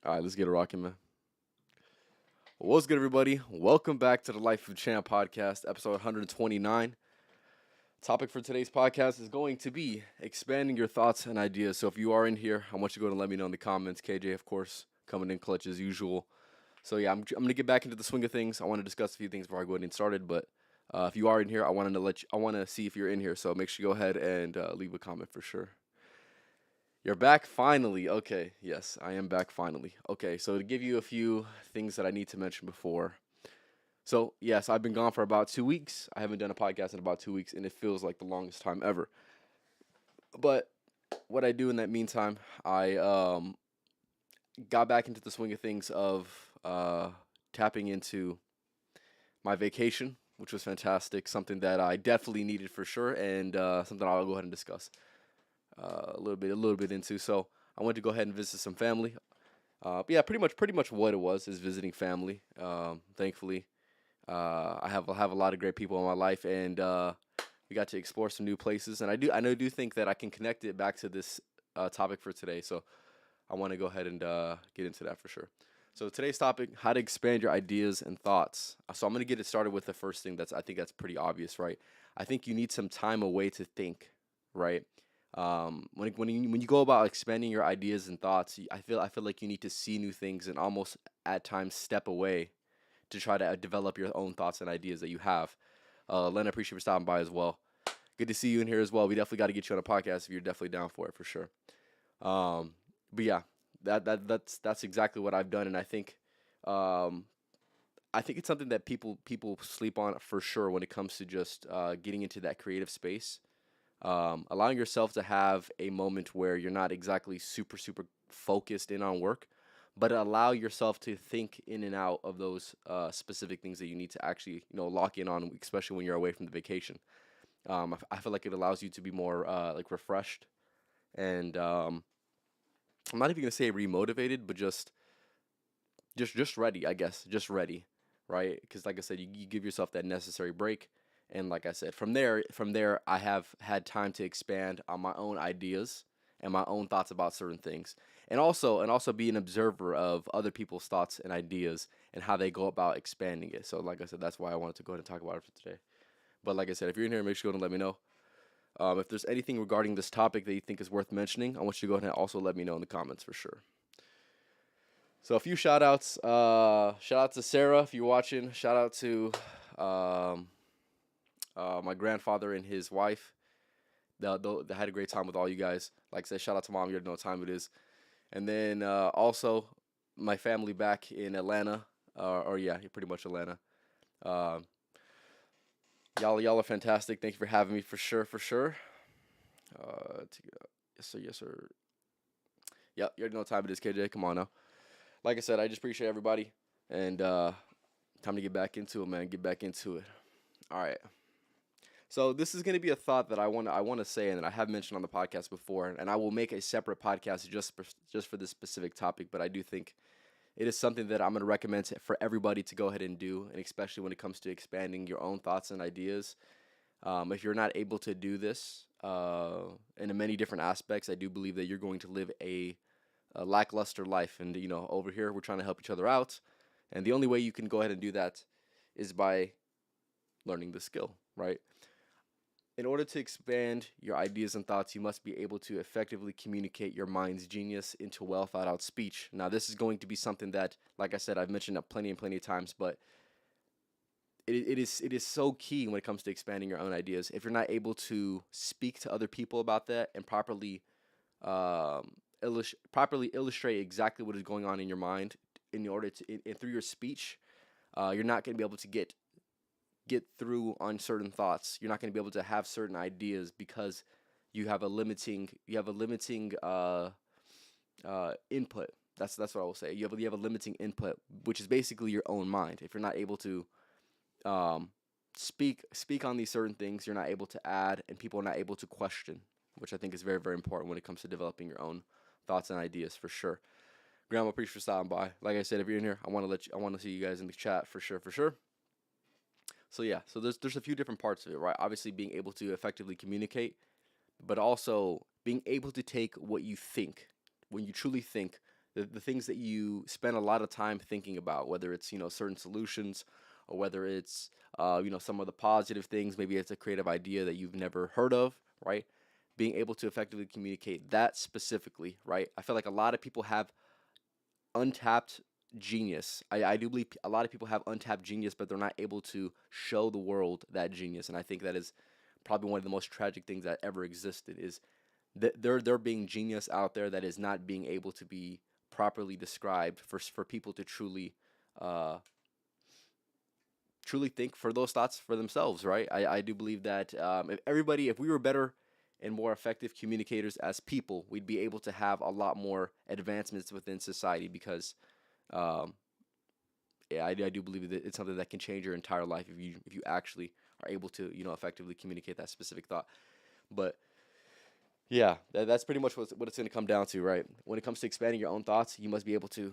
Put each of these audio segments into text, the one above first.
All right, let's get it rocking, man. What's good, everybody? Welcome back to the Life of Champ podcast, episode 129. Topic for today's podcast is going to be expanding your thoughts and ideas. So if you are in here, I want you to go and let me know in the comments. KJ, of course, coming in clutch as usual. So yeah, I'm going to get back into the swing of things. I want to discuss a few things before I go ahead and get started. But if you are in here, I want to see if you're in here. So make sure you go ahead and leave a comment for sure. You're back finally. Okay, yes, I am back finally. Okay, so to give you a few things that I need to mention before. So, yes, I've been gone for about 2 weeks. I haven't done a podcast in about 2 weeks, and it feels like the longest time ever. But what I do in that meantime, I got back into the swing of things of tapping into my vacation, which was fantastic. Something that I definitely needed for sure, and something I'll go ahead and discuss a little bit into. So I went to go ahead and visit some family. Yeah, pretty much what it was is visiting family. Thankfully, I have a lot of great people in my life, and we got to explore some new places. And I do think that I can connect it back to this topic for today. So I want to go ahead and get into that for sure. So today's topic: how to expand your ideas and thoughts. So I'm gonna get it started with the first thing I think that's pretty obvious, right? I think you need some time away to think, right? When you go about expanding your ideas and thoughts, I feel like you need to see new things and almost at times step away to try to develop your own thoughts and ideas that you have. Len, I appreciate you for stopping by as well. Good to see you in here as well. We definitely got to get you on a podcast if you're definitely down for it for sure. Um, but yeah, that's exactly what I've done, and um, I think it's something that people sleep on for sure when it comes to just getting into that creative space. Allowing yourself to have a moment where you're not exactly super focused in on work, but allow yourself to think in and out of those specific things that you need to actually lock in on, especially when you're away from the vacation. I feel like it allows you to be more like refreshed and I'm not even gonna say remotivated, but just ready, I guess, just ready, right? Because like I said, you give yourself that necessary break, and like I said, from there, I have had time to expand on my own ideas and my own thoughts about certain things, and also be an observer of other people's thoughts and ideas and how they go about expanding it. So like I said, that's why I wanted to go ahead and talk about it for today. But like I said, if you're in here, make sure you go and let me know. If there's anything regarding this topic that you think is worth mentioning, I want you to go ahead and also let me know in the comments for sure. So a few shout outs. Shout out to Sarah if you're watching. Shout out to um, my grandfather and his wife. They had a great time with all you guys. Like I said, shout out to mom. You already know what time it is. And then also my family back in Atlanta. Or yeah, pretty much Atlanta. Uh, y'all are fantastic. Thank you for having me for sure, for sure. Yes sir, yes sir. Yep, you already know what time it is, KJ. Come on now. Like I said, I just appreciate everybody, and time to get back into it, man. Get back into it. All right. So this is going to be a thought that I want to say, and that I have mentioned on the podcast before, and I will make a separate podcast just for this specific topic. But I do think it is something that I'm going to recommend for everybody to go ahead and do, and especially when it comes to expanding your own thoughts and ideas. If you're not able to do this in many different aspects, I do believe that you're going to live a lackluster life. And over here we're trying to help each other out, and the only way you can go ahead and do that is by learning the skill, right? In order to expand your ideas and thoughts, you must be able to effectively communicate your mind's genius into well thought out speech. Now, this is going to be something that, like I said, I've mentioned plenty and plenty of times, but it is so key when it comes to expanding your own ideas. If you're not able to speak to other people about that and um, properly illustrate exactly what is going on in your mind in order to through your speech, you're not going to be able to get through on certain thoughts. You're not going to be able to have certain ideas because you have a limiting input. That's what I will say. You have a limiting input, which is basically your own mind. If you're not able to um, speak on these certain things, you're not able to add, and people are not able to question, which I think is very very important when it comes to developing your own thoughts and ideas for sure. Grandma, appreciate for stopping by. Like I said, if you're in here, I want to see you guys in the chat for sure, for sure. So yeah, so there's a few different parts of it, right? Obviously, being able to effectively communicate, but also being able to take what you think, when you truly think, the things that you spend a lot of time thinking about, whether it's, certain solutions, or whether it's, some of the positive things. Maybe it's a creative idea that you've never heard of, right? Being able to effectively communicate that specifically, right? I feel like a lot of people have untapped genius. I do believe a lot of people have untapped genius, but they're not able to show the world that genius. And I think that is probably one of the most tragic things that ever existed, is that there being genius out there that is not being able to be properly described for people to uh, truly think for those thoughts for themselves, right? I do believe that, if we were better and more effective communicators as people, we'd be able to have a lot more advancements within society, because, um, yeah, I do believe that it's something that can change your entire life if you actually are able to, effectively communicate that specific thought. But yeah, that's pretty much what it's going to come down to, right? When it comes to expanding your own thoughts, you must be able to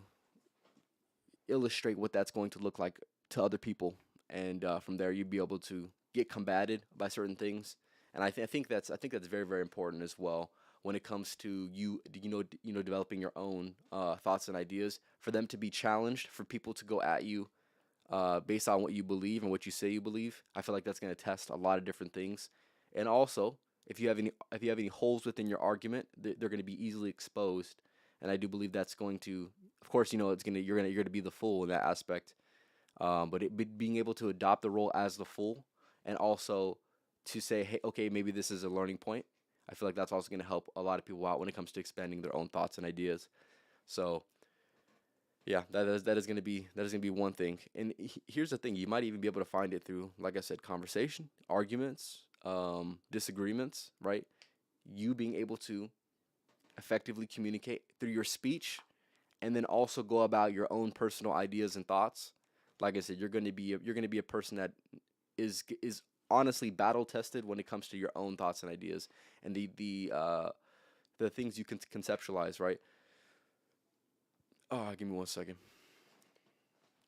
illustrate what that's going to look like to other people, and from there you'd be able to get combated by certain things. And I think that's very, very important as well when it comes to developing your own thoughts and ideas, for them to be challenged, for people to go at you based on what you believe and what you say you believe. I feel like that's going to test a lot of different things. And also, if you have any holes within your argument, they're going to be easily exposed. And I do believe that's going to, of course, you're gonna be the fool in that aspect. But being able to adopt the role as the fool, and also to say, hey, okay, maybe this is a learning point. I feel like that's also going to help a lot of people out when it comes to expanding their own thoughts and ideas. So yeah, that is gonna be one thing. And here's the thing: you might even be able to find it through, like I said, conversation, arguments, disagreements, right? You being able to effectively communicate through your speech, and then also go about your own personal ideas and thoughts. Like I said, you're gonna be a person that is honestly battle tested when it comes to your own thoughts and ideas, and the things you can conceptualize, right? Oh, give me one second.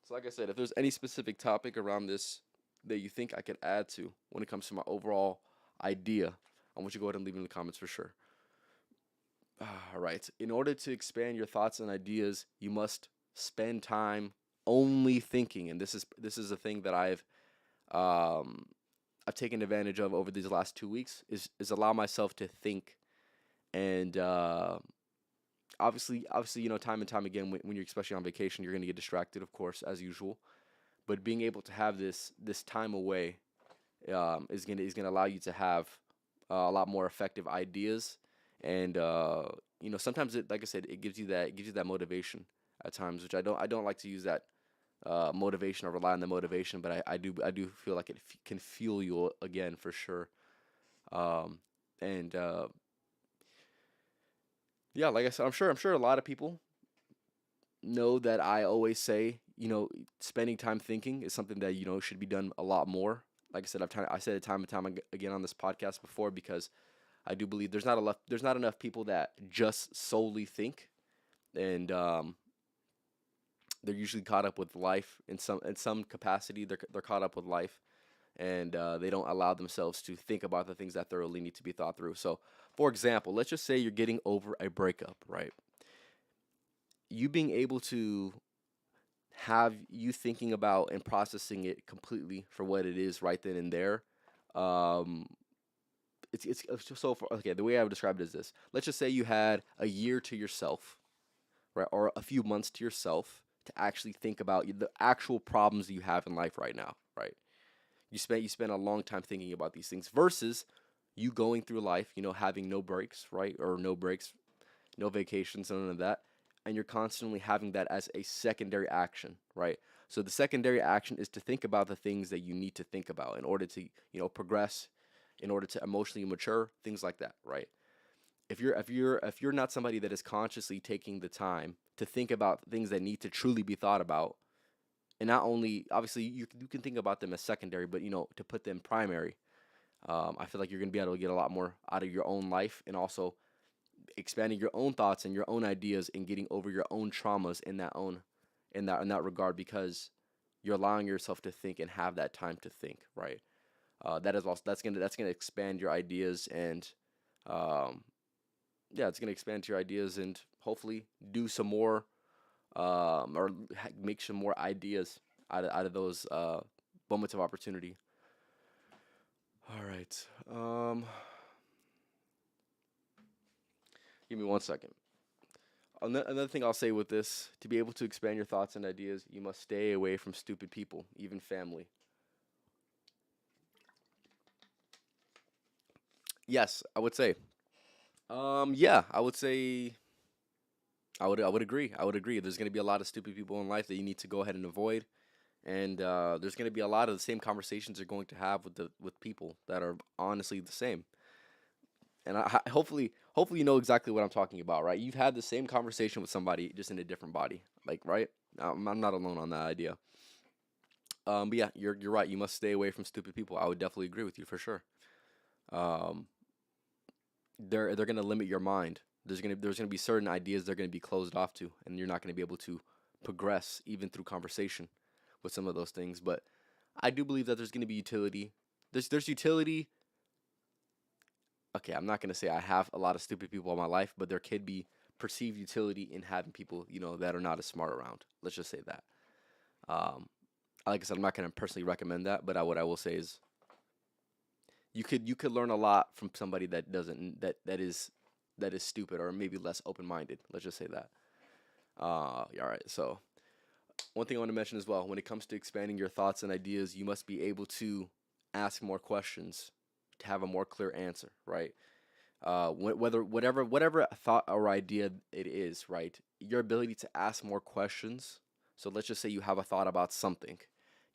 So, like I said, if there's any specific topic around this that you think I could add to when it comes to my overall idea, I want you to go ahead and leave it in the comments for sure. All right. In order to expand your thoughts and ideas, you must spend time only thinking, and this is a thing that um, I've taken advantage of over these last 2 weeks. Is allow myself to think, and obviously, time and time again, when you're especially on vacation, you're gonna get distracted, of course, as usual. But being able to have this time away, is gonna allow you to have a lot more effective ideas. And sometimes, like I said, it gives you that motivation at times, which I don't like to use that motivation or rely on the motivation, but I do feel like it can fuel you again, for sure. And Yeah, like I said, I'm sure a lot of people know that I always say, spending time thinking is something that, should be done a lot more. Like I said, I said it time and time again on this podcast before, because I do believe there's not enough people that just solely think, and they're usually caught up with life in some capacity. They're caught up with life, and they don't allow themselves to think about the things that thoroughly need to be thought through. So, for example, let's just say you're getting over a breakup, right? You being able to have you thinking about and processing it completely for what it is right then and there. Um, it's just so far, okay. The way I would describe it is this: let's just say you had a year to yourself, right, or a few months to yourself to actually think about the actual problems that you have in life right now, right? You spent a long time thinking about these things, versus you going through life, having no breaks, right, or no breaks, no vacations, none of that, and you're constantly having that as a secondary action, right? So the secondary action is to think about the things that you need to think about in order to, progress, in order to emotionally mature, things like that, right? If you're not somebody that is consciously taking the time to think about things that need to truly be thought about, and not only, obviously, you can think about them as secondary, but to put them primary, I feel like you're gonna be able to get a lot more out of your own life, and also expanding your own thoughts and your own ideas, and getting over your own traumas in that regard, because you're allowing yourself to think and have that time to think, right? That is also that's gonna expand your ideas, and um, yeah, it's gonna expand your ideas and hopefully do some more, or make some more ideas out of those moments of opportunity. All right. Give me 1 second. Another thing I'll say with this: to be able to expand your thoughts and ideas, you must stay away from stupid people, even family. Yes, I would say. Yeah, I would say I would agree. I would agree. There's going to be a lot of stupid people in life that you need to go ahead and avoid, and there's going to be a lot of the same conversations you're going to have with people that are honestly the same. And hopefully you know exactly what I'm talking about, right? You've had the same conversation with somebody just in a different body, like right? I'm not alone on that idea. But yeah, you're right. You must stay away from stupid people. I would definitely agree with you for sure. Um, they're gonna limit your mind. There's gonna be certain ideas they're gonna be closed off to, and you're not gonna be able to progress even through conversation with some of those things. But I do believe that there's gonna be utility. There's utility. Okay, I'm not gonna say I have a lot of stupid people in my life, but there could be perceived utility in having people, that are not as smart around. Let's just say that. Um, like I said, I'm not gonna personally recommend that, but what I will say is you could learn a lot from somebody that doesn't that is stupid or maybe less open minded. Let's just say that. Yeah, all right. So one thing I want to mention as well, when it comes to expanding your thoughts and ideas, you must be able to ask more questions to have a more clear answer, right? Whether whatever thought or idea it is, right? Your ability to ask more questions. So let's just say you have a thought about something,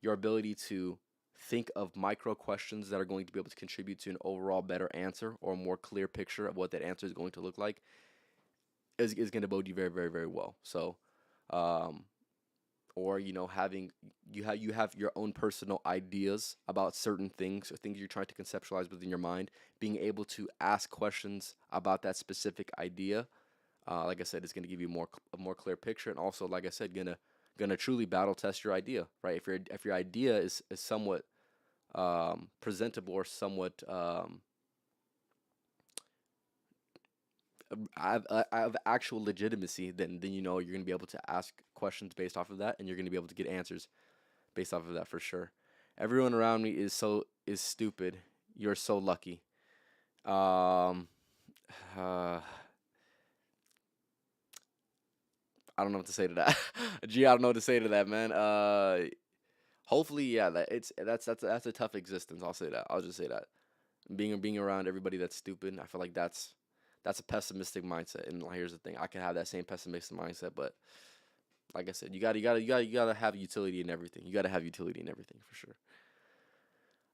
your ability to think of micro questions that are going to be able to contribute to an overall better answer or a more clear picture of what that answer is going to look like is going to bode you very, very, very well. So, um, or having you have your own personal ideas about certain things or things you're trying to conceptualize within your mind, being able to ask questions about that specific idea, like I said, is going to give you a more clear picture, and also, like I said, gonna truly battle test your idea, right? If your idea is somewhat presentable or somewhat have actual legitimacy, then you're gonna be able to ask questions based off of that, and you're gonna be able to get answers based off of that for sure. Everyone around me is stupid. You're so lucky. Um, uh, I don't know what to say to that. Gee, I don't know what to say to that, man. Hopefully, yeah, that's a tough existence. I'll say that. I'll just say that. Being around everybody that's stupid, I feel like that's a pessimistic mindset. And here's the thing: I can have that same pessimistic mindset, but like I said, you gotta have utility in everything. You gotta have utility in everything for sure.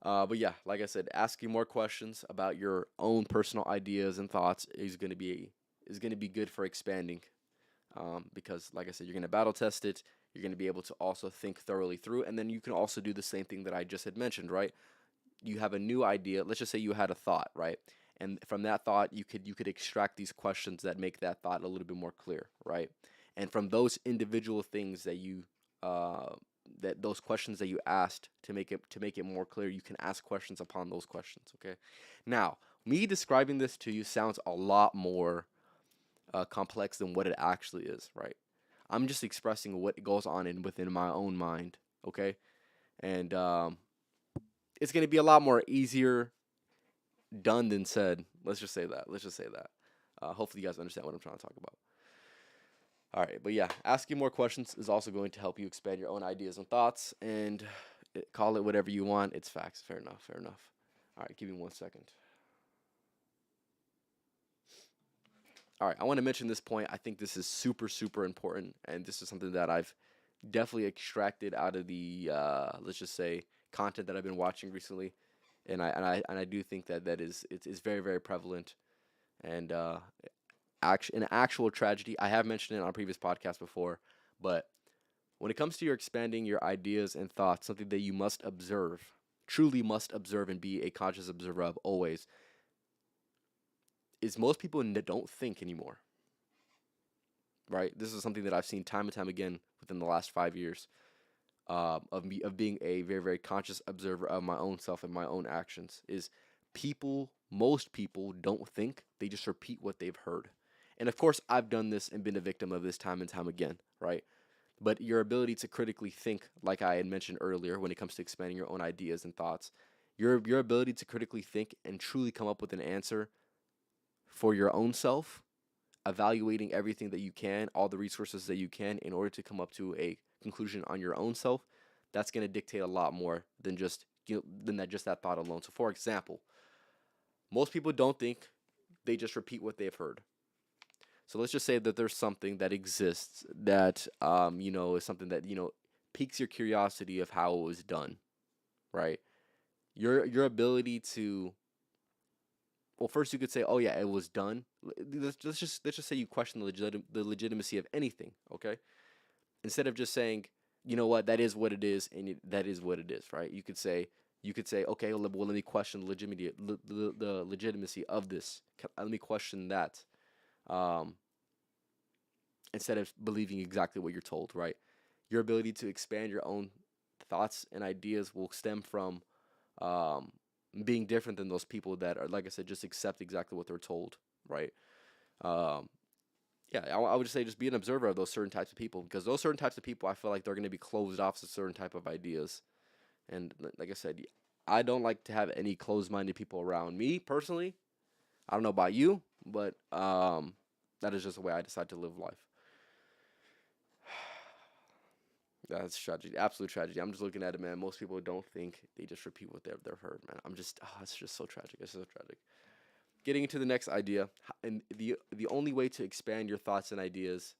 But yeah, like I said, asking more questions about your own personal ideas and thoughts is gonna be good for expanding. Because like I said, you're gonna battle test it. You're gonna be able to also think thoroughly through, and then you can also do the same thing that I just had mentioned, right? You have a new idea. Let's just say you had a thought, right? And from that thought, you could extract these questions that make that thought a little bit more clear, right? And from those individual things uh, that those questions that you asked to make it more clear, you can ask questions upon those questions. Okay. Now, me describing this to you sounds a lot more complex than what it actually is, right? I'm just expressing what goes on within my own mind. Okay. And it's gonna be a lot more easier done than said. Let's just say that. Let's just say that. Hopefully, you guys understand what I'm trying to talk about. All right, but yeah, asking more questions is also going to help you expand your own ideas and thoughts, and call it whatever you want. It's facts. Fair enough. Fair enough. All right, give me 1 second. All right, I want to mention this point. I think this is super, super important, and this is something that I've definitely extracted out of the let's just say content that I've been watching recently, and I do think that it's very, very prevalent, and an actual tragedy. I have mentioned it on a previous podcast before, but when it comes to your expanding your ideas and thoughts, something that you must observe, truly must observe and be a conscious observer of always, is most people don't think anymore, right? This is something that I've seen time and time again within the last 5 years, of being a very, very conscious observer of my own self and my own actions. Is most people don't think, they just repeat what they've heard. And of course, I've done this and been a victim of this time and time again, right? But your ability to critically think, like I had mentioned earlier, when it comes to expanding your own ideas and thoughts, your ability to critically think and truly come up with an answer for your own self, evaluating everything that you can, all the resources that you can, in order to come up to a conclusion on your own self, that's going to dictate a lot more than just that thought alone. So, for example, most people don't think, they just repeat what they've heard. So let's just say that there's something that exists that is something that piques your curiosity of how it was done, right? Your ability to, well, first you could say, oh yeah, it was done. Let's just say you question the legitimacy of anything, okay? Instead of just saying, you know what, that is what it is, and that is what it is, right? You could say, okay, well, let me question the legitimacy of this. Let me question that. Um, Instead of believing exactly what you're told, right? Your ability to expand your own thoughts and ideas will stem from um, being different than those people that are, like I said, just accept exactly what they're told, right? Um, yeah, I would just say just be an observer of those certain types of people, because those certain types of people, I feel like they're going to be closed off to certain type of ideas. And like I said, I don't like to have any closed-minded people around me personally. I don't know about you, but that is just the way I decide to live life. That's tragedy, absolute tragedy. I'm just looking at it, man. Most people don't think, they just repeat what they've heard, man. It's just so tragic. It's so tragic. Getting into the next idea, and the only way to expand your thoughts and ideas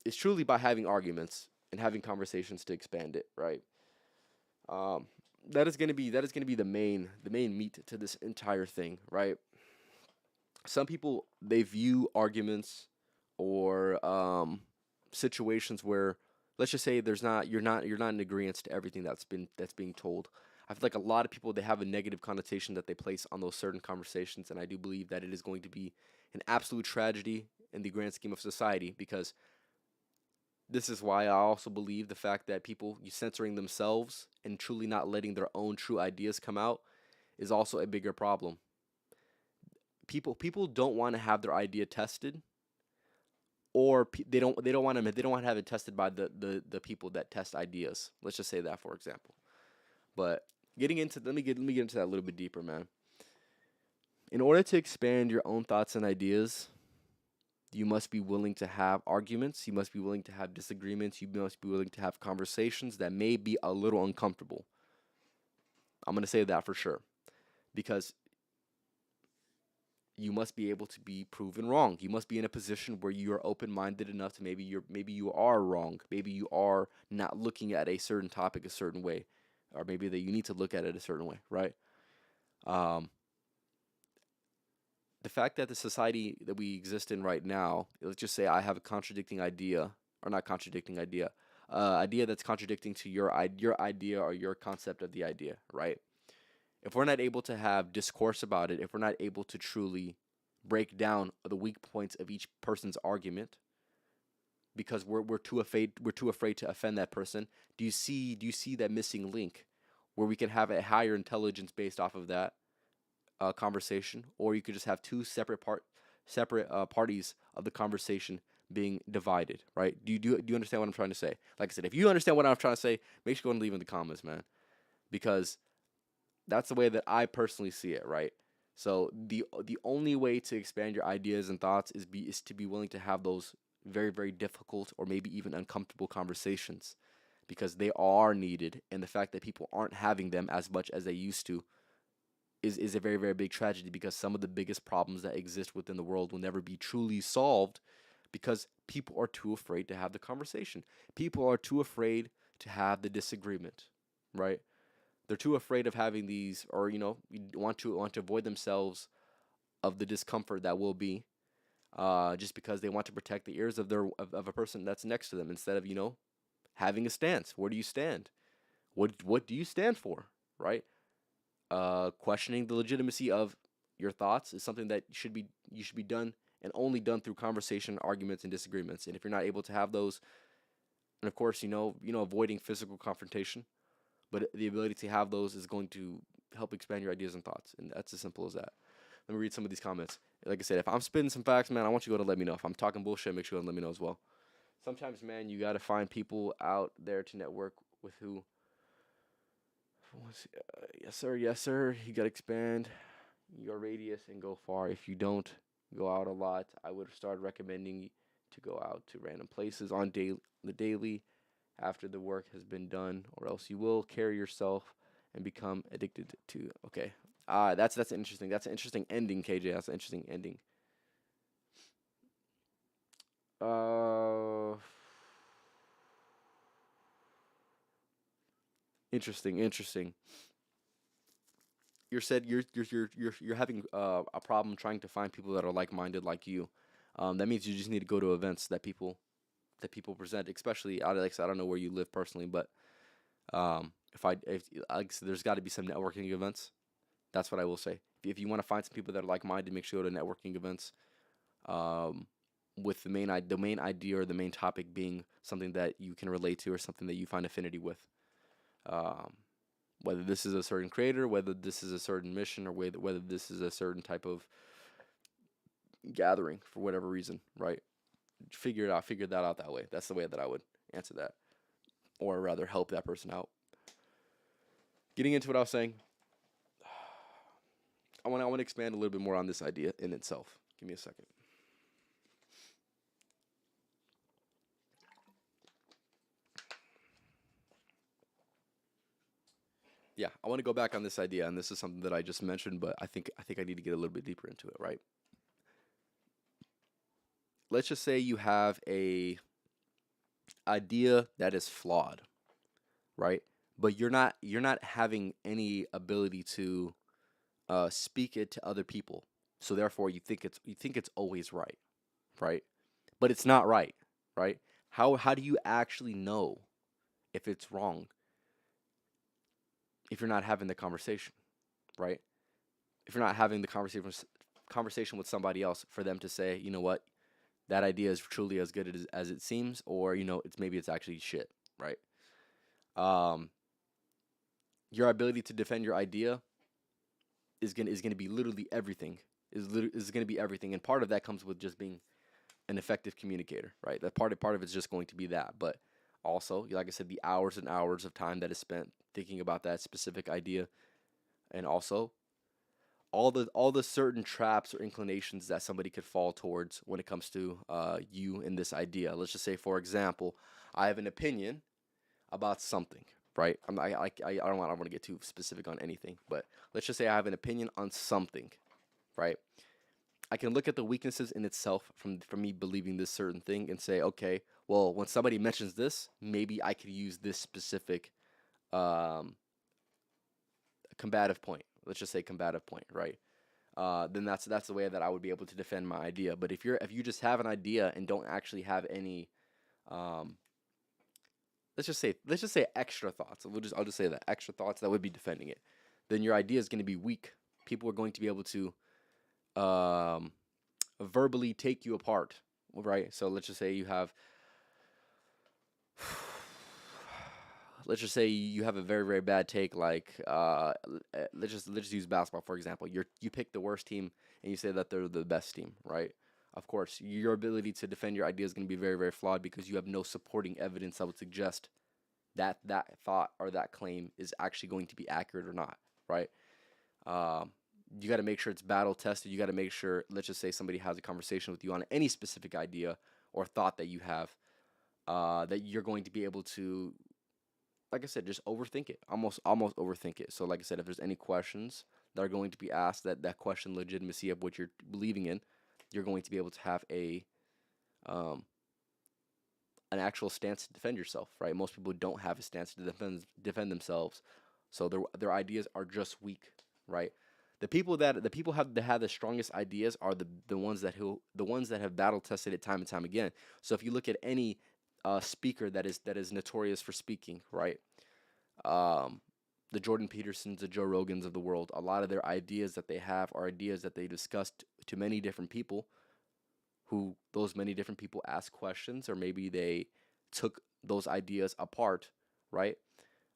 is truly by having arguments and having conversations to expand it, right? Um, that is gonna be the main meat to this entire thing, right? Some people, they view arguments or situations where, let's just say, there's not you're not in agreement to everything that's being told. I feel like a lot of people, they have a negative connotation that they place on those certain conversations, and I do believe that it is going to be an absolute tragedy in the grand scheme of society, because this is why I also believe the fact that people you censoring themselves and truly not letting their own true ideas come out is also a bigger problem. People don't want to have their idea tested, or they don't want to have it tested by the people that test ideas. Let's just say that, for example. But getting into let me get into that a little bit deeper, man. In order to expand your own thoughts and ideas, you must be willing to have arguments. You must be willing to have disagreements. You must be willing to have conversations that may be a little uncomfortable. I'm gonna say that for sure, because you must be able to be proven wrong. You must be in a position where you are open-minded enough to, maybe you are wrong. Maybe you are not looking at a certain topic a certain way, or maybe that you need to look at it a certain way, right? Um, the fact that the society that we exist in right now, let's just say I have a contradicting idea, or not contradicting idea, idea that's contradicting to your idea or your concept of the idea, right? If we're not able to have discourse about it, if we're not able to truly break down the weak points of each person's argument, because we're too afraid to offend that person, do you see that missing link where we can have a higher intelligence based off of that conversation, or you could just have two separate parties of the conversation being divided, right? Do you understand what I'm trying to say? Like I said, if you understand what I'm trying to say, make sure you go and leave in the comments, man, because that's the way that I personally see it, right? So the only way to expand your ideas and thoughts is to be willing to have those very, very difficult or maybe even uncomfortable conversations, because they are needed, and the fact that people aren't having them as much as they used to is a very, very big tragedy, because some of the biggest problems that exist within the world will never be truly solved because people are too afraid to have the conversation. People are too afraid to have the disagreement, right? They're too afraid of having these, or want to avoid themselves of the discomfort that will be, just because they want to protect the ears of a person that's next to them, instead of having a stance. Where do you stand? What do you stand for? Right? Questioning the legitimacy of your thoughts is something that you should be done, and only done through conversation, arguments, and disagreements. And if you're not able to have those, and of course avoiding physical confrontation, but the ability to have those is going to help expand your ideas and thoughts, and that's as simple as that. Let me read some of these comments. Like I said, if I'm spitting some facts, man, I want you to go to let me know. If I'm talking bullshit, make sure you let me know as well. Sometimes, man, you gotta find people out there to network with who. Yes, sir. Yes, sir. You gotta expand your radius and go far. If you don't go out a lot, I would start recommending to go out to random places on the daily after the work has been done, or else you will carry yourself and become addicted to. Okay, that's interesting. That's an interesting ending, KJ. That's an interesting ending. Uh, interesting. You're having a problem trying to find people that are like-minded like you. That means you just need to go to events that people present, especially like I said, I don't know where you live personally, but if like, so there's got to be some networking events. That's what I will say. If you want to find some people that are like-minded, make sure you go to networking events. Um, with the main idea or the main topic being something that you can relate to or something that you find affinity with. Um, whether this is a certain creator, whether this is a certain mission, or whether this is a certain type of gathering for whatever reason, right? Figure it out. Figure that out that way. That's the way that I would answer that, or rather, help that person out. Getting into what I was saying, I want to expand a little bit more on this idea in itself. Give me a second. Yeah, I want to go back on this idea, and this is something that I just mentioned, but I think I need to get a little bit deeper into it, right? Let's just say you have a idea that is flawed, right? But you're not having any ability to speak it to other people. So therefore, you think it's always right, right? But it's not right, right? How do you actually know if it's wrong if you're not having the conversation, right? If you're not having the conversation with somebody else for them to say, you know what, that idea is truly as good as it seems, or it's actually shit, right? Um, your ability to defend your idea is gonna be literally everything. Is gonna be everything, and part of that comes with just being an effective communicator, right? That part of it's just going to be that, but also, like I said, the hours and hours of time that is spent thinking about that specific idea, and also all the certain traps or inclinations that somebody could fall towards when it comes to you and this idea. Let's just say, for example, I have an opinion about something, right? I don't want to get too specific on anything, but let's just say I have an opinion on something, right? I can look at the weaknesses in itself from me believing this certain thing and say, okay, well, when somebody mentions this, maybe I could use this specific um, combative point. Let's just say combative point, right? Then that's the way that I would be able to defend my idea. But if you just have an idea and don't actually have any, um, let's just say extra thoughts. I'll just say that extra thoughts that would be defending it. Then your idea is going to be weak. People are going to be able to um, verbally take you apart, right? So let's just say you have let's just say you have a very very bad take, like let's just use basketball for example. You pick the worst team and you say that they're the best team, right? Of course your ability to defend your idea is going to be very very flawed because you have no supporting evidence that would suggest that thought or that claim is actually going to be accurate or not, right? um, you got to make sure it's battle tested. You got to make sure, let's just say somebody has a conversation with you on any specific idea or thought that you have, that you're going to be able to, like I said, just overthink it, almost overthink it. So, like I said, if there's any questions that are going to be asked, that question legitimacy of what you're believing in, you're going to be able to have um, an actual stance to defend yourself, right? Most people don't have a stance to defend themselves, so their ideas are just weak, right? The people have the strongest ideas are the ones that have battle tested it time and time again. So if you look at any speaker that is notorious for speaking, right? Um, the Jordan Petersons, the Joe Rogans of the world, a lot of their ideas that they have are ideas that they discussed to many different people, who those many different people asked questions, or maybe they took those ideas apart, right?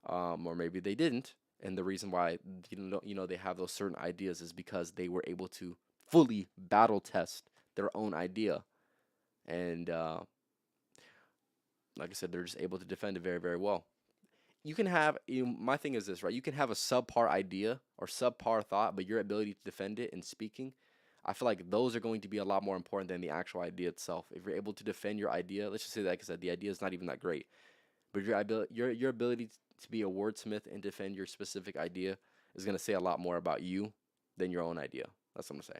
Or maybe they didn't, And the reason why they have those certain ideas is because they were able to fully battle test their own idea, and like I said, they're just able to defend it very, very well. You can have my thing is this, right? You can have a subpar idea or subpar thought, but your ability to defend it in speaking, I feel like those are going to be a lot more important than the actual idea itself. If you're able to defend your idea, let's just say that, like I said, the idea is not even that great, but your ability to be a wordsmith and defend your specific idea is going to say a lot more about you than your own idea. That's what I'm gonna say.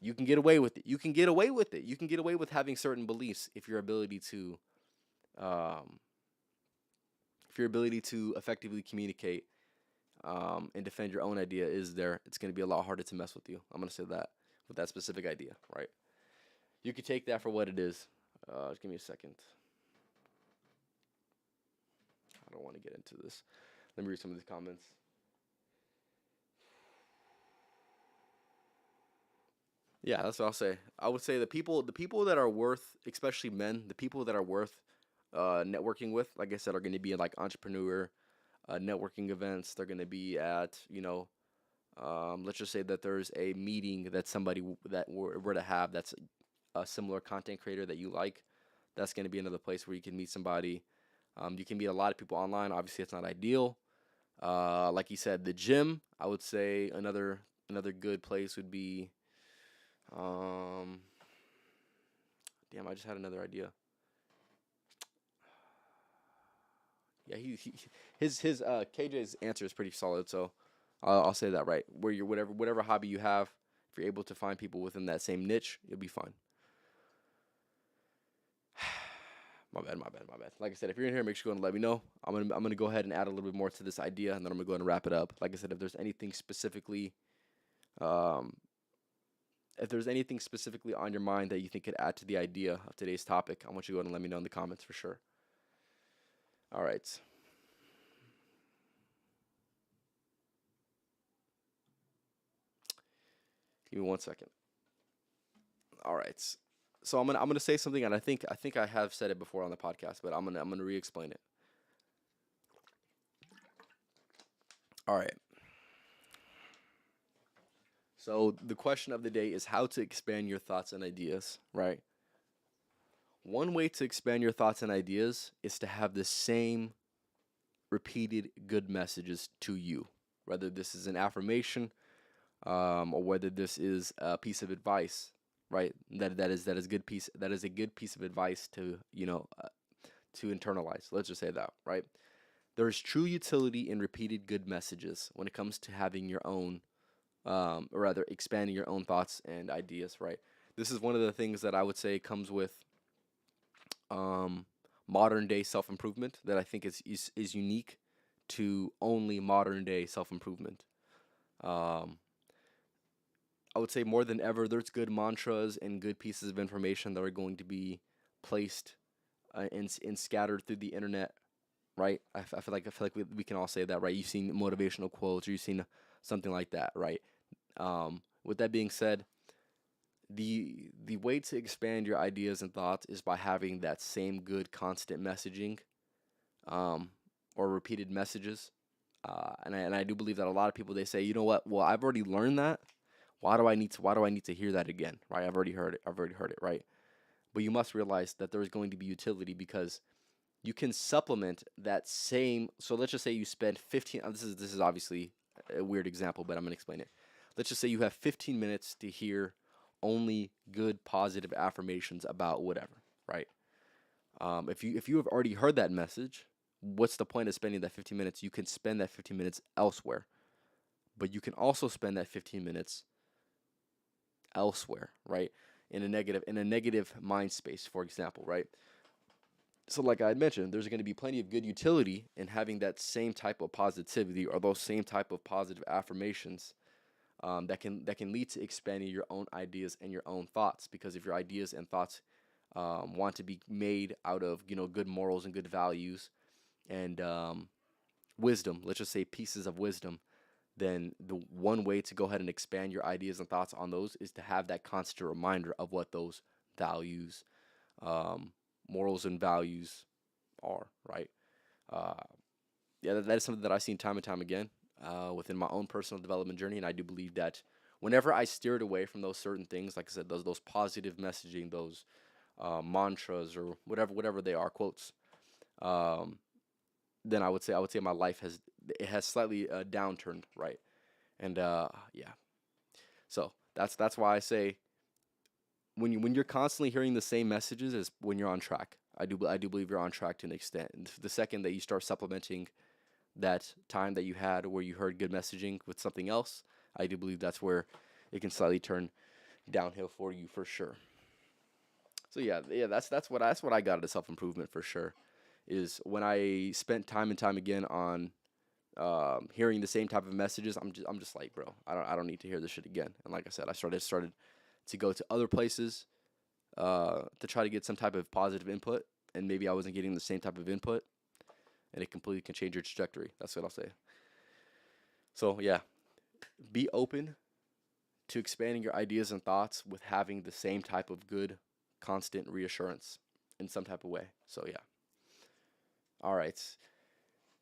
You can get away with it. You can get away with it. You can get away with having certain beliefs if your ability to um, effectively communicate and defend your own idea is there. It's going to be a lot harder to mess with you. I'm going to say that with that specific idea, right? You can take that for what it is. Just give me a second. I don't want to get into this. Let me read some of these comments. Yeah, that's what I'll say. I would say the people that are worth, especially men, the people that are worth networking with, like I said, are going to be in like entrepreneur networking events. They're going to be at, let's just say that there's a meeting that somebody that were to have that's a similar content creator that you like. That's going to be another place where you can meet somebody. You can meet a lot of people online. Obviously, it's not ideal. Like you said, the gym. I would say another good place would be. Um, Damn, I just had another idea. Yeah, his KJ's answer is pretty solid. So I'll say that right. Where you're whatever hobby you have, if you're able to find people within that same niche, you'll be fine. My bad. Like I said, if you're in here, make sure you go and let me know. I'm gonna go ahead and add a little bit more to this idea, and then I'm gonna go ahead and wrap it up. Like I said, um, if there's anything specifically on your mind that you think could add to the idea of today's topic, I want you to go ahead and let me know in the comments for sure. All right. Give me 1 second. All right. So I'm gonna say something, and I think I have said it before on the podcast, but I'm gonna re-explain it. All right. So the question of the day is how to expand your thoughts and ideas, right? One way to expand your thoughts and ideas is to have the same repeated good messages to you, whether this is an affirmation, or whether this is a piece of advice, right? That is a good piece of advice to to internalize. Let's just say that, right? There is true utility in repeated good messages when it comes to having your own, or rather, expanding your own thoughts and ideas, right? This is one of the things that I would say comes with um, modern day self improvement that I think is unique to only modern day self improvement. Um, I would say more than ever, there's good mantras and good pieces of information that are going to be placed and scattered through the internet, right? I feel like we can all say that, right? You've seen motivational quotes, or you've seen something like that, right? With that being said, the way to expand your ideas and thoughts is by having that same good constant messaging, um, or repeated messages. And I do believe that a lot of people, they say, you know what? Well, I've already learned that. Why do I need to hear that again? Right? I've already heard it. Right? But you must realize that there is going to be utility because you can supplement that same. So let's just say you spend 15. This is obviously a weird example, but I'm gonna explain it. Let's just say you have 15 minutes to hear only good positive affirmations about whatever, right? If you have already heard that message, what's the point of spending that 15 minutes? You can spend that 15 minutes elsewhere, but you can also spend that 15 minutes elsewhere, right? In a negative mind space, for example, right? So like I had mentioned, there's going to be plenty of good utility in having that same type of positivity or those same type of positive affirmations, that can lead to expanding your own ideas and your own thoughts. Because if your ideas and thoughts want to be made out of good morals and good values and wisdom, let's just say pieces of wisdom, then the one way to go ahead and expand your ideas and thoughts on those is to have that constant reminder of what those values, um, morals and values are, right? Uh, yeah, that is something that I've seen time and time again within my own personal development journey, and I do believe that whenever I steered away from those certain things, like I said, those positive messaging, those mantras or whatever they are, quotes, um, then I would say my life has slightly downturned, right? And yeah, so that's why I say when you're constantly hearing the same messages is when you're on track. I do believe you're on track to an extent. And the second that you start supplementing that time that you had where you heard good messaging with something else, I do believe that's where it can slightly turn downhill for you for sure. So yeah, that's what I got out of self improvement for sure. Is when I spent time and time again on hearing the same type of messages, I'm just like, bro, I don't need to hear this shit again. And like I said, I started to go to other places to try to get some type of positive input, and maybe I wasn't getting the same type of input, and it completely can change your trajectory. That's what I'll say. So yeah, be open to expanding your ideas and thoughts with having the same type of good, constant reassurance in some type of way. So yeah. All right.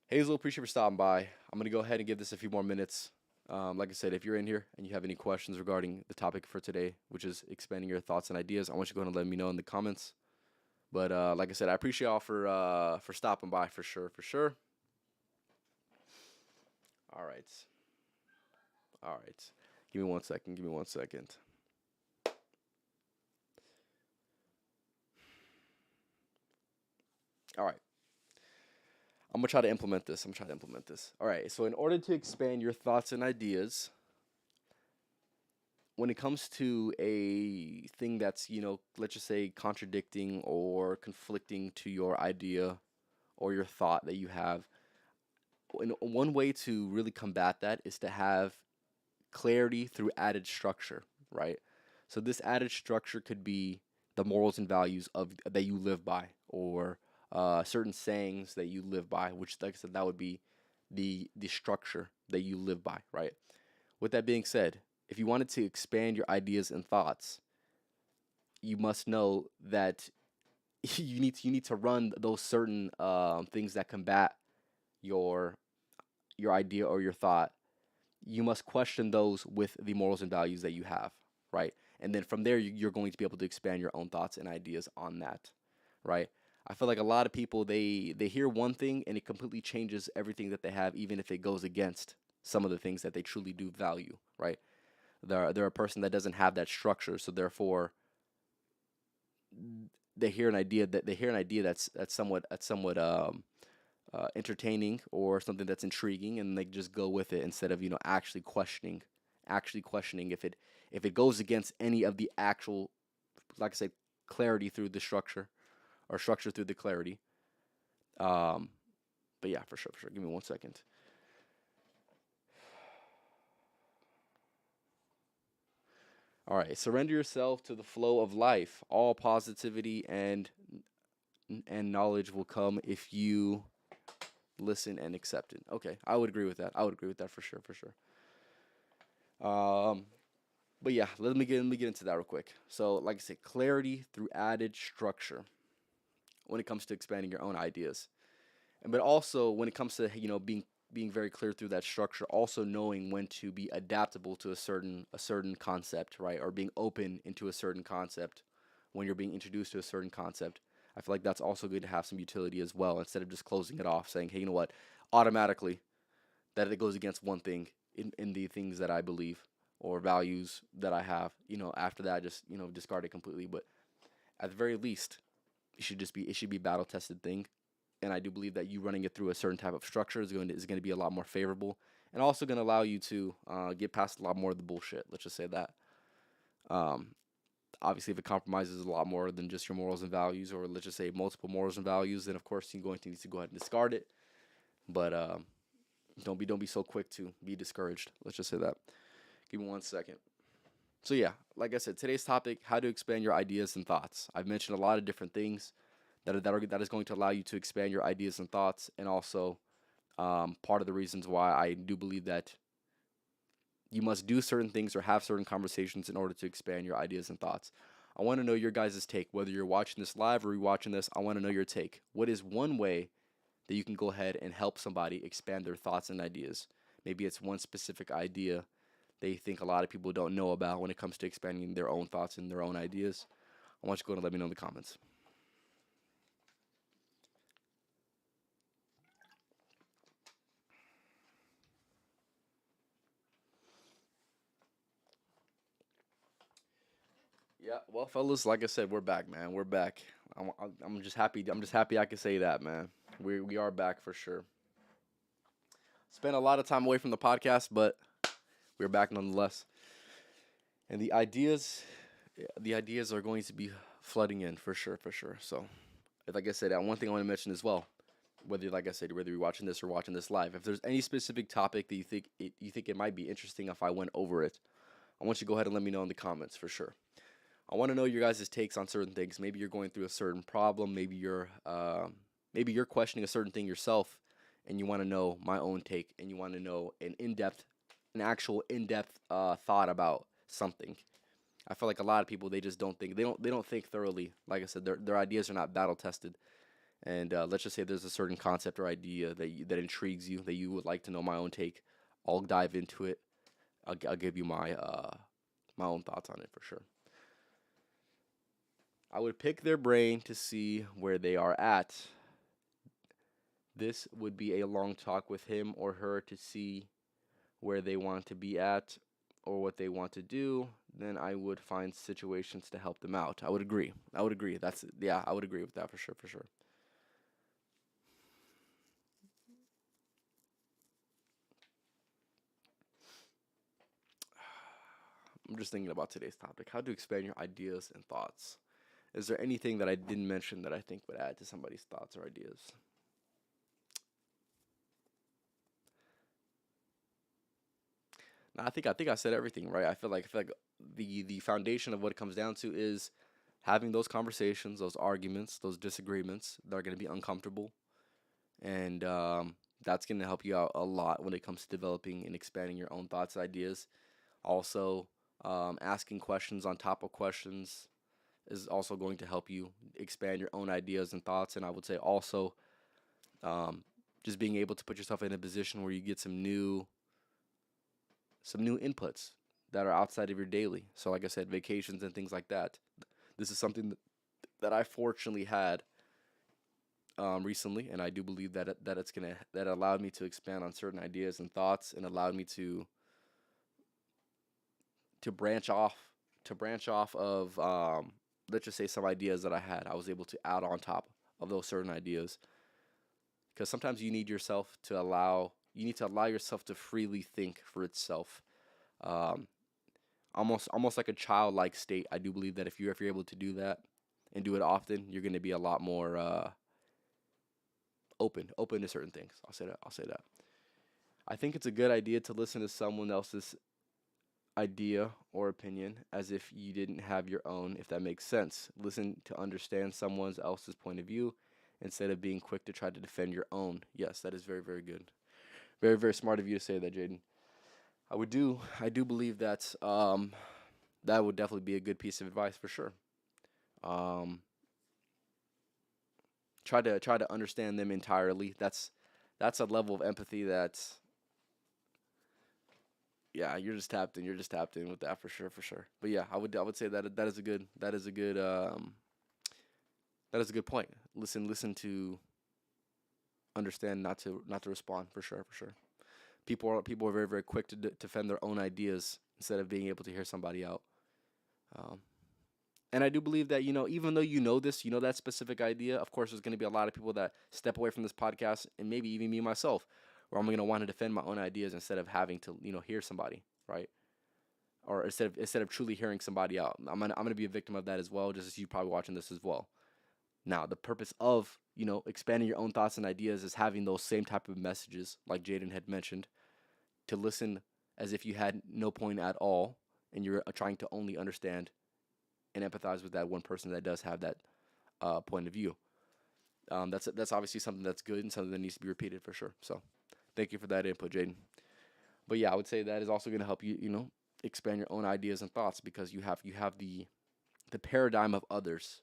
Hazel, appreciate you for stopping by. I'm going to go ahead and give this a few more minutes. Like I said, if you're in here and you have any questions regarding the topic for today, which is expanding your thoughts and ideas, I want you to go ahead and let me know in the comments. But like I said, I appreciate y'all for stopping by for sure, for sure. All right. All right. Give me one second. Give me one second. All right. I'm gonna try to implement this. I'm gonna try to implement this. All right. So in order to expand your thoughts and ideas, when it comes to a thing that's, let's just say contradicting or conflicting to your idea or your thought that you have, one way to really combat that is to have clarity through added structure, right? So this added structure could be the morals and values of that you live by, or certain sayings that you live by, which, like I said, that would be the structure that you live by, right? With that being said, if you wanted to expand your ideas and thoughts, you must know that you need to run those certain things that combat your your idea or your thought. You must question those with the morals and values that you have, right? And then from there, you're going to be able to expand your own thoughts and ideas on that, right? I feel like a lot of people they hear one thing and it completely changes everything that they have, even if it goes against some of the things that they truly do value, right? They're a person that doesn't have that structure, so therefore they hear an idea that's somewhat entertaining or something that's intriguing, and they just go with it instead of actually questioning if it goes against any of the actual, like I said, clarity through the structure or structure through the clarity. Um, but yeah, for sure, for sure. Give me one second. All right, surrender yourself to the flow of life. All positivity and knowledge will come if you listen and accept it. Okay, I would agree with that. I would agree with that for sure, for sure. Um, but yeah, let me get into that real quick. So, like I said, clarity through added structure when it comes to expanding your own ideas, and but also when it comes to being very clear through that structure, also knowing when to be adaptable to a certain concept, right, or being open into a certain concept when you're being introduced to a certain concept. I feel like that's also good to have some utility as well, instead of just closing it off, saying, hey, you know what, automatically that it goes against one thing in the things that I believe or values that I have. After that, just discard it completely. But at the very least, it should be battle tested thing, and I do believe that you running it through a certain type of structure is going to be a lot more favorable, and also going to allow you to get past a lot more of the bullshit. Let's just say that. Um, Obviously, if it compromises a lot more than just your morals and values, or let's just say multiple morals and values, then of course you're going to need to go ahead and discard it. But don't be so quick to be discouraged. Let's just say that. Give me one second. So yeah, like I said, today's topic: how to expand your ideas and thoughts. I've mentioned a lot of different things that is going to allow you to expand your ideas and thoughts, and also part of the reasons why I do believe that you must do certain things or have certain conversations in order to expand your ideas and thoughts. I want to know your guys' take, whether you're watching this live or you're watching this. I want to know your take. What is one way that you can go ahead and help somebody expand their thoughts and ideas. Maybe it's one specific idea they think a lot of people don't know about when it comes to expanding their own thoughts and their own ideas. I want you to go and let me know in the comments. Yeah, well, fellas, like I said, we're back, man. We're back. I'm just happy. I'm just happy I can say that, man. We are back for sure. Spent a lot of time away from the podcast, but we're back nonetheless. And the ideas are going to be flooding in for sure, for sure. So, like I said, one thing I want to mention as well, whether, like I said, whether you're watching this or watching this live, if there's any specific topic that you think it might be interesting if I went over it, I want you to go ahead and let me know in the comments for sure. I want to know your guys' takes on certain things. Maybe you're going through a certain problem. Maybe you're questioning a certain thing yourself, and you want to know my own take, and you want to know an actual in-depth thought about something. I feel like a lot of people they just don't think they don't think thoroughly. Like I said, their ideas are not battle tested. And let's just say there's a certain concept or idea that intrigues you that you would like to know my own take. I'll dive into it. I'll give you my own thoughts on it for sure. I would pick their brain to see where they are at. This would be a long talk with him or her to see where they want to be at or what they want to do. Then I would find situations to help them out. I would agree. I would agree. Yeah, I would agree with that for sure, for sure. I'm just thinking about today's topic. How to expand your ideas and thoughts. Is there anything that I didn't mention that I think would add to somebody's thoughts or ideas? No, I think I said everything, right? I feel like the foundation of what it comes down to is having those conversations, those arguments, those disagreements that are going to be uncomfortable, and that's going to help you out a lot when it comes to developing and expanding your own thoughts and ideas. Also, asking questions on top of questions is also going to help you expand your own ideas and thoughts. And I would say also, um, just being able to put yourself in a position where you get some new inputs that are outside of your daily. So, like I said, vacations and things like that. This is something that I fortunately had recently, and I do believe that allowed me to expand on certain ideas and thoughts, and allowed me to branch off of let's just say some ideas that I had. I was able to add on top of those certain ideas because sometimes you need to allow yourself to freely think for itself. Um, almost like a childlike state. I do believe that if you're able to do that and do it often, you're going to be a lot more open to certain things. I'll say that. I'll say that. I think it's a good idea to listen to someone else's idea or opinion as if you didn't have your own, if that makes sense. Listen to understand someone else's point of view instead of being quick to try to defend your own. Yes, that is very, very good. Very, very smart of you to say that, Jaden. I do believe that would definitely be a good piece of advice for sure. Um, try to understand them entirely. That's a level of empathy that's yeah, you're just tapped in. You're just tapped in with that for sure, for sure. But yeah, I would say that is a good point. Listen to understand, not to respond for sure, for sure. People are very very quick to defend their own ideas instead of being able to hear somebody out. Um, and I do believe that even though that specific idea, of course, there's going to be a lot of people that step away from this podcast, and maybe even me myself, where I'm going to want to defend my own ideas instead of having to hear somebody, right? Or instead of truly hearing somebody out. I'm gonna be a victim of that as well, just as you probably watching this as well. Now, the purpose of expanding your own thoughts and ideas is having those same type of messages, like Jaden had mentioned, to listen as if you had no point at all, and you're trying to only understand and empathize with that one person that does have that point of view. That's obviously something that's good and something that needs to be repeated for sure. So, thank you for that input, Jaden. But yeah, I would say that is also going to help you, expand your own ideas and thoughts because you have the paradigm of others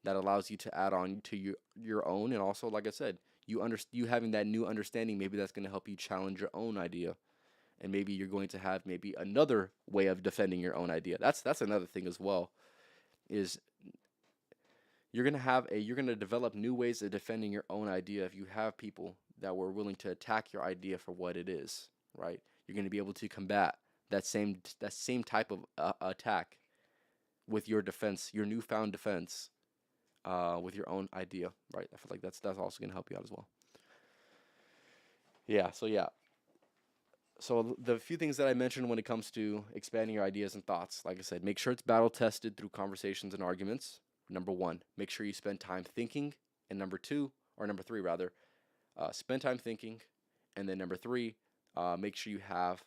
that allows you to add on to your own, and also, like I said, you having that new understanding, maybe that's going to help you challenge your own idea, and maybe you're going to have maybe another way of defending your own idea. That's another thing as well, is you're going to develop new ways of defending your own idea if you have people that were willing to attack your idea for what it is, right? You're going to be able to combat that same type of attack with your defense, your newfound defense, with your own idea, right? I feel like that's also going to help you out as well. Yeah. So the few things that I mentioned when it comes to expanding your ideas and thoughts, like I said, make sure it's battle tested through conversations and arguments. Number one, make sure you spend time thinking. And number two, or number three rather, spend time thinking. And then number three, make sure you have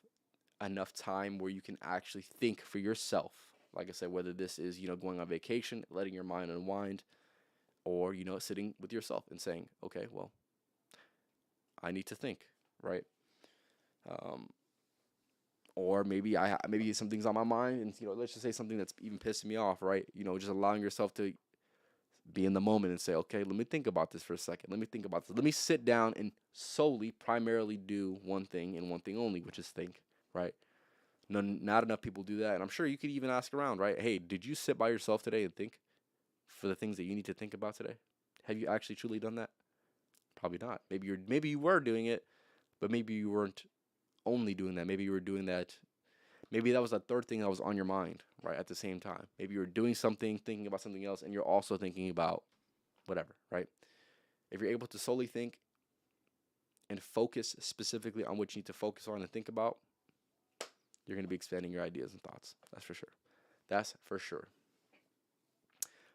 enough time where you can actually think for yourself. Like I said, whether this is, going on vacation, letting your mind unwind, or, sitting with yourself and saying, okay, well, I need to think, right? Um, or maybe something's on my mind, and let's just say something that's even pissing me off, right? Just allowing yourself to be in the moment and say, okay, let me think about this for a second. Let me think about this. Let me sit down and solely, primarily do one thing and one thing only, which is think, right? Not enough people do that, and I'm sure you could even ask around, right? Hey, did you sit by yourself today and think for the things that you need to think about today? Have you actually truly done that? Probably not. Maybe you were doing it, but maybe you weren't only doing that. Maybe you were doing that. Maybe that was the third thing that was on your mind, right, at the same time. Maybe you're doing something, thinking about something else, and you're also thinking about whatever, right? If you're able to solely think and focus specifically on what you need to focus on and think about, you're going to be expanding your ideas and thoughts. That's for sure. That's for sure.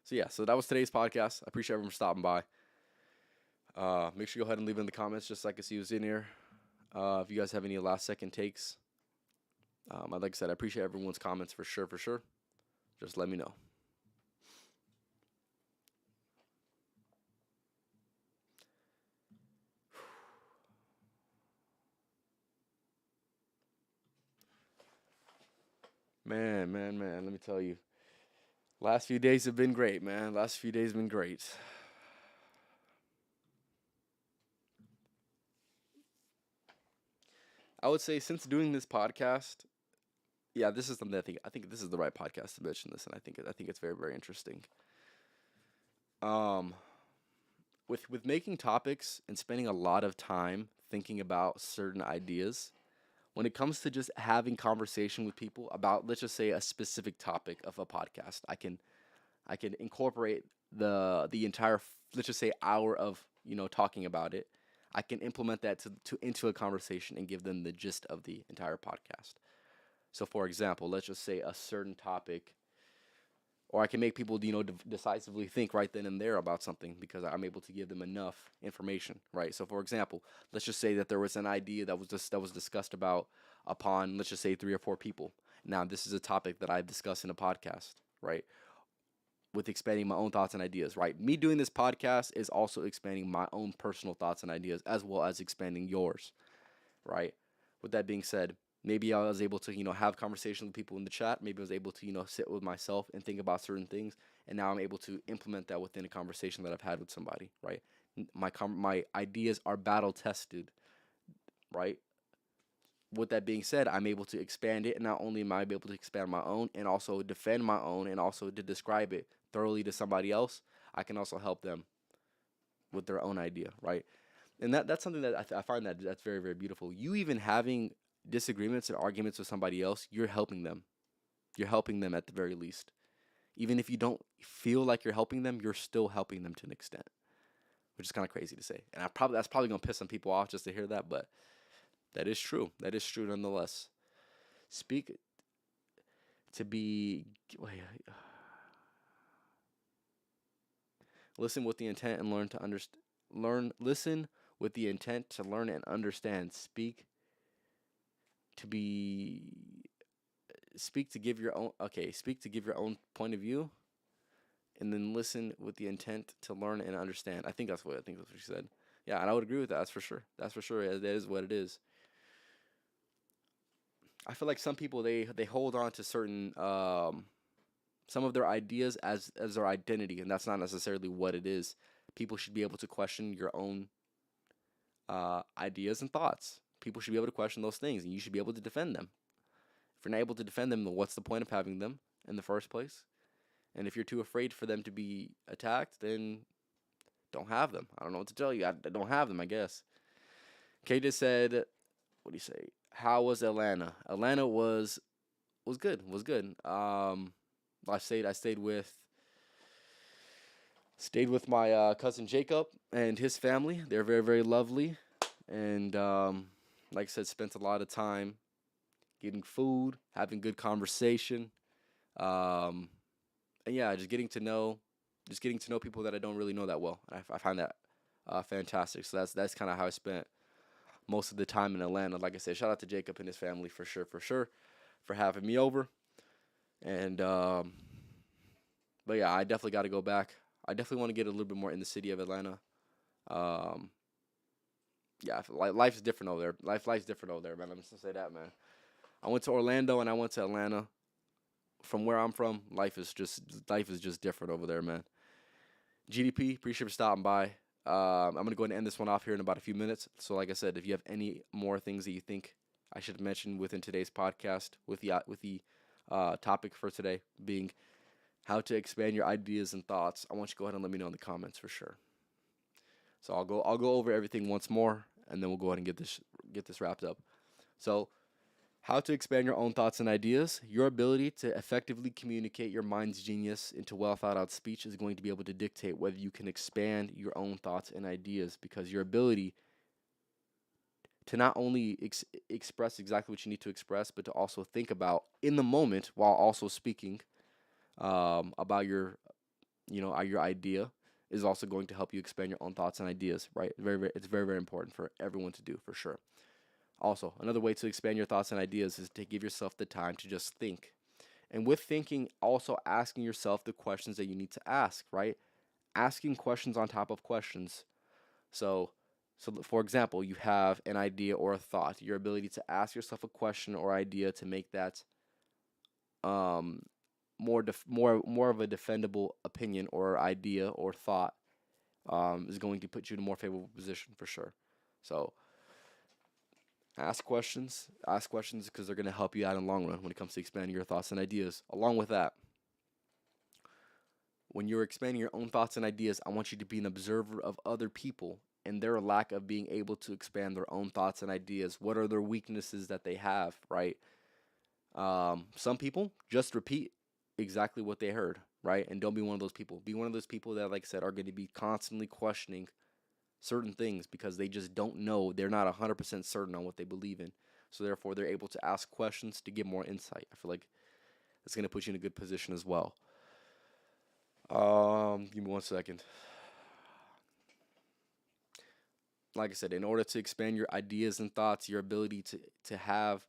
So yeah, so that was today's podcast. I appreciate everyone for stopping by. Make sure you go ahead and leave it in the comments just so I can see who's in here. If you guys have any last second takes, like I said, I appreciate everyone's comments for sure, for sure. Just let me know. Man, let me tell you. Last few days have been great, man. Last few days have been great. I would say since doing this podcast, yeah, this is something I think this is the right podcast to mention this, and I think it's very, very interesting. Um, with making topics and spending a lot of time thinking about certain ideas, when it comes to just having conversation with people about, let's just say, a specific topic of a podcast, I can incorporate the entire, let's just say, hour of talking about it. I can implement that to into a conversation and give them the gist of the entire podcast. So, for example, let's just say a certain topic, or I can make people decisively think right then and there about something because I'm able to give them enough information, right? So, for example, let's just say that there was an idea that was discussed about upon, let's just say, three or four people. Now, this is a topic that I've discussed in a podcast, right? With expanding my own thoughts and ideas, right? Me doing this podcast is also expanding my own personal thoughts and ideas as well as expanding yours, right? With that being said, maybe I was able to, have conversations with people in the chat. Maybe I was able to, sit with myself and think about certain things, and now I'm able to implement that within a conversation that I've had with somebody, right? My ideas are battle tested, right? With that being said, I'm able to expand it, and not only am I able to expand my own and also defend my own and also to describe it thoroughly to somebody else, I can also help them with their own idea, right? And that's something that I find that's very, very beautiful. You even having disagreements and arguments with somebody else, you're helping them. You're helping them at the very least. Even if you don't feel like you're helping them, you're still helping them to an extent, which is kind of crazy to say. And that's probably gonna piss some people off just to hear that, but that is true. That is true nonetheless. Speak to be. Wait, listen with the intent and learn to understand. Listen with the intent to learn and understand. To be. Speak to give your own. Okay, speak to give your own point of view, and then listen with the intent to learn and understand. I think that's what she said. Yeah, and I would agree with that. That's for sure. That's for sure. That is what it is. I feel like some people they hold on to certain some of their ideas as their identity, and that's not necessarily what it is. People should be able to question your own ideas and thoughts. People should be able to question those things, and you should be able to defend them. If you're not able to defend them, then what's the point of having them in the first place? And if you're too afraid for them to be attacked, then don't have them. I don't know what to tell you. I don't have them, I guess. Kay just said, what do you say? How was Atlanta? Atlanta was good. Was good. I stayed with my cousin Jacob and his family. They're very, very lovely, and like I said, spent a lot of time getting food, having good conversation, um, and yeah, just getting to know people that I don't really know that well. I find that fantastic. So that's kind of how I spent most of the time in Atlanta. Like I said, shout out to Jacob and his family for sure, for having me over. And but yeah, I definitely got to go back. I definitely want to get a little bit more in the city of Atlanta. Um, yeah, life's different over there. Life's different over there, man. I'm just gonna say that, man. I went to Orlando and I went to Atlanta. From where I'm from, life is just different over there, man. GDP, appreciate you for stopping by. I'm gonna go ahead and end this one off here in about a few minutes. So, like I said, if you have any more things that you think I should mention within today's podcast, with the topic for today being how to expand your ideas and thoughts, I want you to go ahead and let me know in the comments for sure. So I'll go over everything once more, and then we'll go ahead and get this wrapped up. So, how to expand your own thoughts and ideas. Your ability to effectively communicate your mind's genius into well thought out speech is going to be able to dictate whether you can expand your own thoughts and ideas, because your ability to not only express exactly what you need to express, but to also think about in the moment while also speaking about your idea is also going to help you expand your own thoughts and ideas, right? It's very, very important for everyone to do for sure. Also, another way to expand your thoughts and ideas is to give yourself the time to just think. And with thinking, also asking yourself the questions that you need to ask, right? Asking questions on top of questions. So, so, for example, you have an idea or a thought. Your ability to ask yourself a question or idea to make that um, more of a defendable opinion or idea or thought is going to put you in a more favorable position for sure. So, ask questions because they're going to help you out in the long run when it comes to expanding your thoughts and ideas. Along with that, when you're expanding your own thoughts and ideas, I want you to be an observer of other people and their lack of being able to expand their own thoughts and ideas. What are their weaknesses that they have, right? Some people just repeat exactly what they heard, right? And don't be one of those people. Be one of those people that, like I said, are going to be constantly questioning certain things because they just don't know. They're not 100% certain on what they believe in. So therefore, they're able to ask questions to get more insight. I feel like it's going to put you in a good position as well. Give me 1 second. Like I said, in order to expand your ideas and thoughts, your ability to have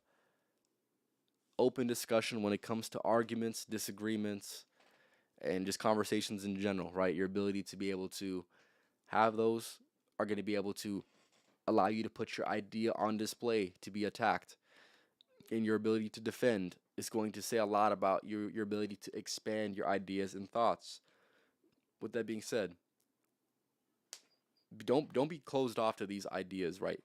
open discussion when it comes to arguments, disagreements, and just conversations in general, right? Your ability to be able to have those are going to be able to allow you to put your idea on display to be attacked. And your ability to defend is going to say a lot about your ability to expand your ideas and thoughts. With that being said, don't be closed off to these ideas, right?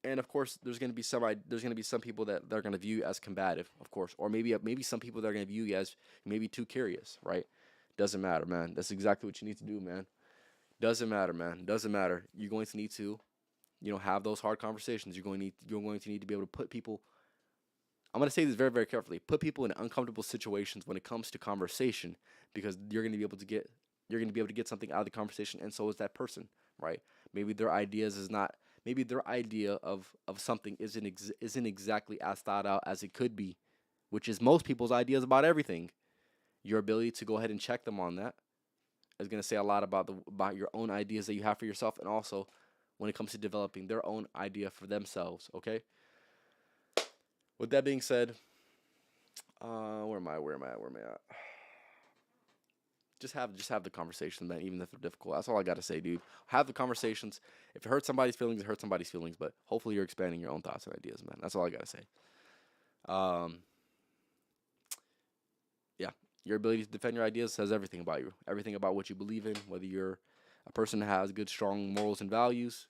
And of course, there's gonna be some people that they're gonna view as combative, of course, or maybe some people that are gonna view you as maybe too curious, right? Doesn't matter, man. That's exactly what you need to do, man. Doesn't matter, man. Doesn't matter. You're going to need to, have those hard conversations. You're going to need to be able to put people. I'm going to say this very, very carefully. Put people in uncomfortable situations when it comes to conversation, because you're going to be able to get something out of the conversation, and so is that person, right? Maybe their ideas is not. Maybe their idea of something isn't exactly as thought out as it could be, which is most people's ideas about everything. Your ability to go ahead and check them on that is going to say a lot about your own ideas that you have for yourself, and also when it comes to developing their own idea for themselves. Okay. With that being said, where am I? Where am I? Where am I at? Just have the conversations, man. Even if they're difficult, that's all I gotta say, dude. Have the conversations. If it hurts somebody's feelings, it hurts somebody's feelings. But hopefully, you're expanding your own thoughts and ideas, man. That's all I gotta say. Um, yeah, your ability to defend your ideas says everything about you. Everything about what you believe in. Whether you're a person that has good, strong morals and values,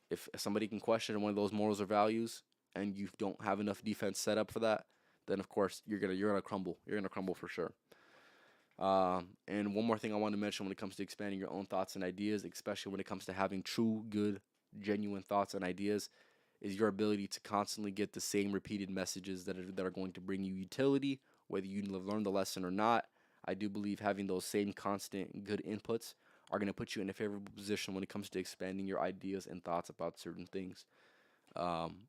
If somebody can question one of those morals or values, and you don't have enough defense set up for that, then of course you're gonna crumble. You're gonna crumble for sure. And one more thing I want to mention when it comes to expanding your own thoughts and ideas, especially when it comes to having true, good, genuine thoughts and ideas, is your ability to constantly get the same repeated messages that are going to bring you utility, whether you learn the lesson or not. I do believe having those same constant good inputs are going to put you in a favorable position when it comes to expanding your ideas and thoughts about certain things. Um,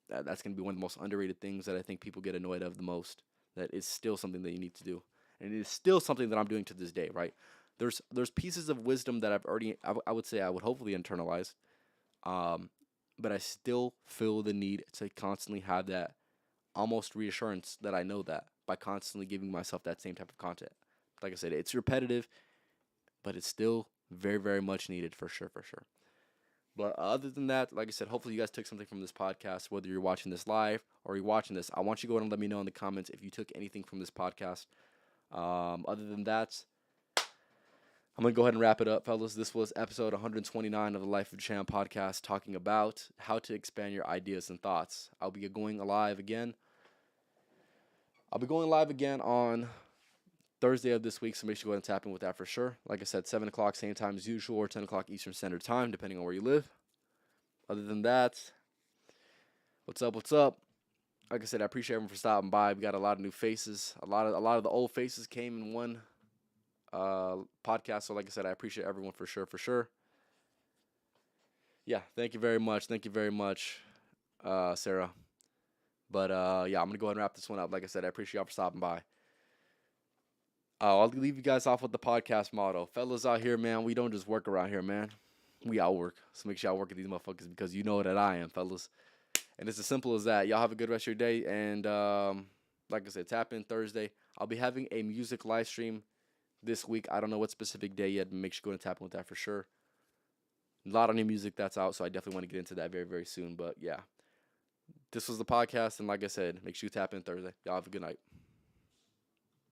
that's going to be one of the most underrated things that I think people get annoyed of the most. That is still something that you need to do, and it is still something that I'm doing to this day. Right? There's pieces of wisdom that I would say I would hopefully internalize, um, but I still feel the need to constantly have that almost reassurance that I know that by constantly giving myself that same type of content. Like I said, it's repetitive, but it's still very, very much needed for sure, for sure. But other than that, like I said, hopefully you guys took something from this podcast, whether you're watching this live or you're watching this. I want you to go ahead and let me know in the comments if you took anything from this podcast. Other than that, I'm going to go ahead and wrap it up, fellas. This was episode 129 of the Life of Champ podcast, talking about how to expand your ideas and thoughts. I'll be going live again on Thursday of this week, so make sure you go ahead and tap in with that for sure. Like I said, 7 o'clock, same time as usual, or 10 o'clock Eastern Standard Time, depending on where you live. Other than that, what's up, what's up? Like I said, I appreciate everyone for stopping by. We got a lot of new faces. A lot of the old faces came in one podcast, so like I said, I appreciate everyone for sure, for sure. Yeah, thank you very much. Thank you very much, Sarah. But yeah, I'm going to go ahead and wrap this one up. Like I said, I appreciate y'all for stopping by. I'll leave you guys off with the podcast motto. Fellas out here, man, we don't just work around here, man. We outwork. So make sure y'all work at these motherfuckers because you know that I am, fellas. And it's as simple as that. Y'all have a good rest of your day. And like I said, tap in Thursday. I'll be having a music live stream this week. I don't know what specific day yet, but make sure you go and tap in with that for sure. A lot of new music that's out, so I definitely want to get into that very, very soon. But yeah, this was the podcast. And like I said, make sure you tap in Thursday. Y'all have a good night.